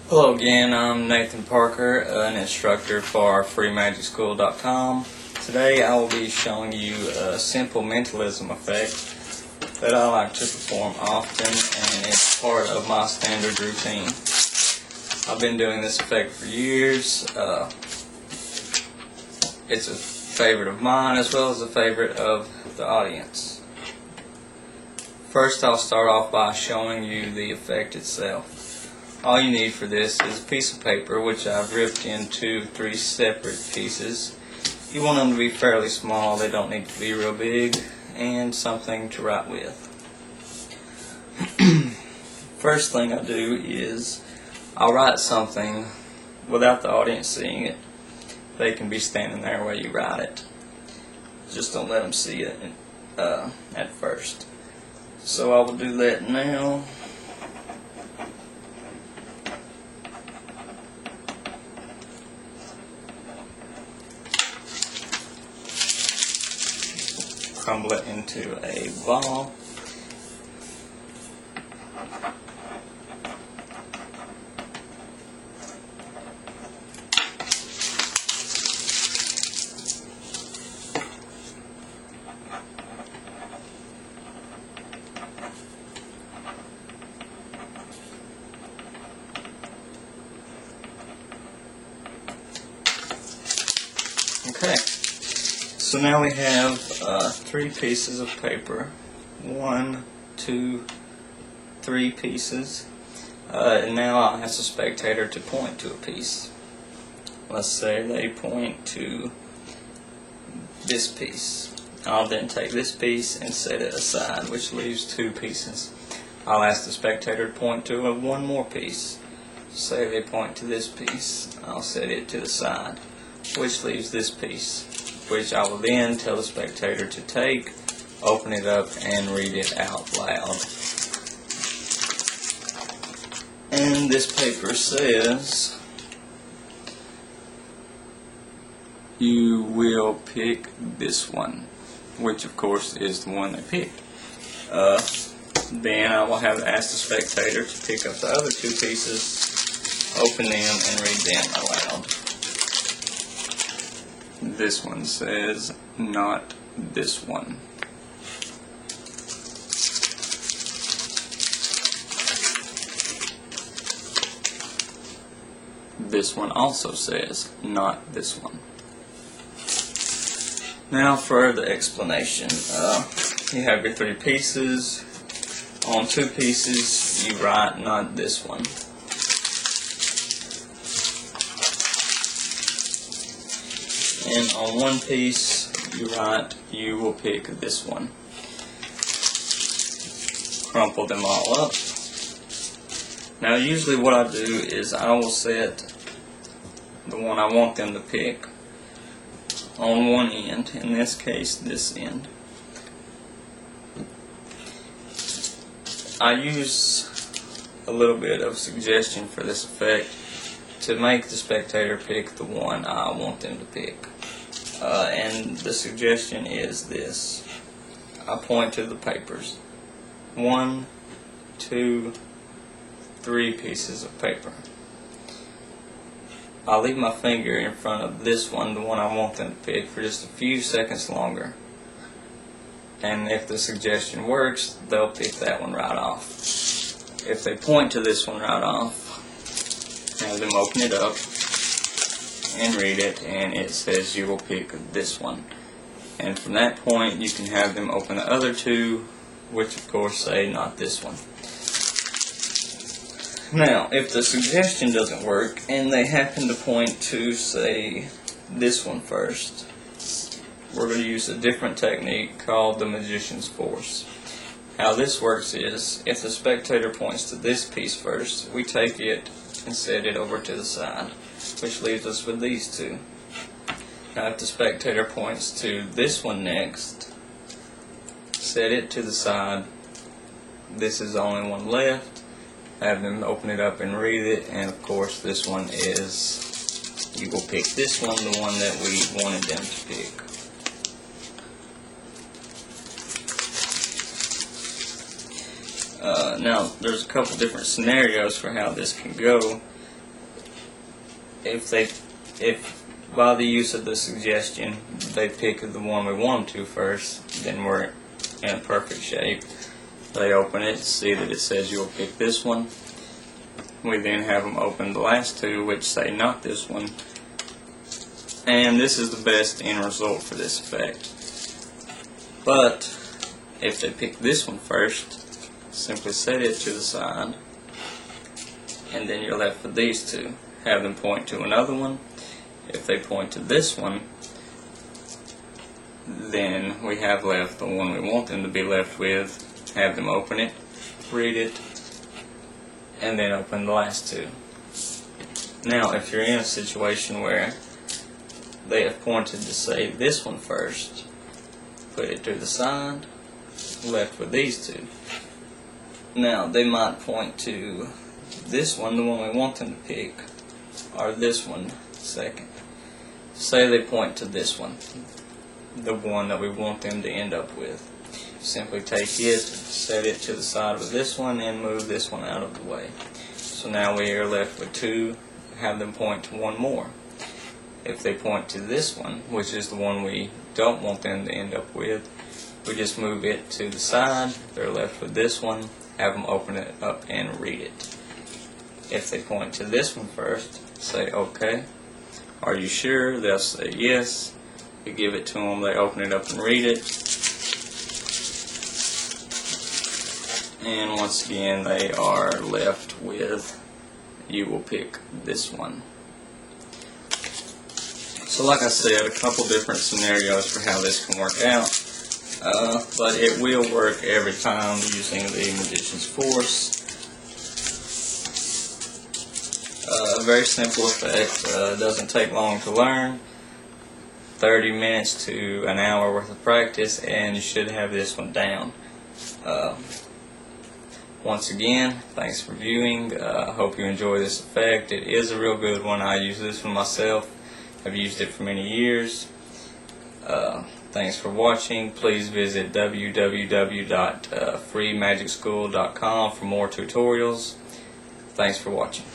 Hello again, I'm Nathan Parker, an instructor for freemagicschool.com. Today I will be showing you a simple mentalism effect that I like to perform often, and it's part of my standard routine. I've been doing this effect for years. It's a favorite of mine as well as a favorite of the audience. First, I'll start off by showing you the effect itself. All you need for this is a piece of paper, which I've ripped into 3 separate pieces. You want them to be fairly small, they don't need to be real big, and something to write with. First thing I do is I'll write something without the audience seeing it. They can be standing there while you write it. Just don't let them see it at first. So I will do that now. Crumble it into a ball. Okay. So now we have 3 pieces of paper. 1, 2, 3 pieces. And now I'll ask the spectator to point to a piece. Let's say they point to this piece. I'll then take this piece and set it aside, which leaves 2 pieces. I'll ask the spectator to point to one more piece. Say they point to this piece. I'll set it to the side, which leaves this piece, which I will then tell the spectator to take, open it up, and read it out loud. And this paper says, "You will pick this one," which of course is the one they picked. Then I will have to ask the spectator to pick up the other 2 pieces, open them, and read them aloud. This one says, "Not this one." This one also says, "Not this one." Now for the explanation. You have your 3 pieces. On 2 pieces you write, "Not this one." And on 1 piece you write, "You will pick this one." Crumple them all up. Now usually what I do is I will set the one I want them to pick on one end, in this case this end. I use a little bit of suggestion for this effect to make the spectator pick the one I want them to pick. And the suggestion is this. I point to the papers. 1, 2, 3 pieces of paper. I'll leave my finger in front of this one, the one I want them to pick, for just a few seconds longer. And if the suggestion works, they'll pick that one right off. If they point to this one right off, have them open it up and read it, and it says, "You will pick this one." And from that point you can have them open the other 2, which of course say, "Not this one." Now if the suggestion doesn't work and they happen to point to, say, this one first, we're going to use a different technique called the magician's force. How this works is, if the spectator points to this piece first, we take it and set it over to the side, which leaves us with these 2. Now if the spectator points to this one next, set it to the side, this is the only one left, have them open it up and read it, and of course this one is, "You will pick this one," the one that we wanted them to pick. Now, there's a couple different scenarios for how this can go. if by the use of the suggestion they pick the one we want them to first, then we're in a perfect shape. They open it, see that it says you'll pick this one. We then have them open the last two, which say not this one. And this is the best end result for this effect. But if they pick this one first, simply set it to the side, and then you're left with these two. Have them point to another one. If they point to this one, then we have left the one we want them to be left with. Have them open it, read it, and then open the last two. Now, if you're in a situation where they have pointed to say this one first, put it to the side, left with these two. Now, they might point to this one, the one we want them to pick, or this one second. Say they point to this one, the one that we want them to end up with. Simply take it, set it to the side with this one, and move this one out of the way. So now we are left with two. Have them point to one more. If they point to this one, which is the one we don't want them to end up with, we just move it to the side. They're left with this one. Have them open it up and read it. If they point to this one first, say okay. Are you sure? They'll say yes. You give it to them, they open it up and read it. And once again, they are left with, you will pick this one. So like I said, a couple different scenarios for how this can work out. But it will work every time using the Magician's Force. A very simple effect. Doesn't take long to learn. 30 minutes to an hour worth of practice, and you should have this one down. Once again, thanks for viewing. I hope you enjoy this effect. It is a real good one. I use this one myself. I've used it for many years. Thanks for watching. Please visit www.freemagicschool.com for more tutorials. Thanks for watching.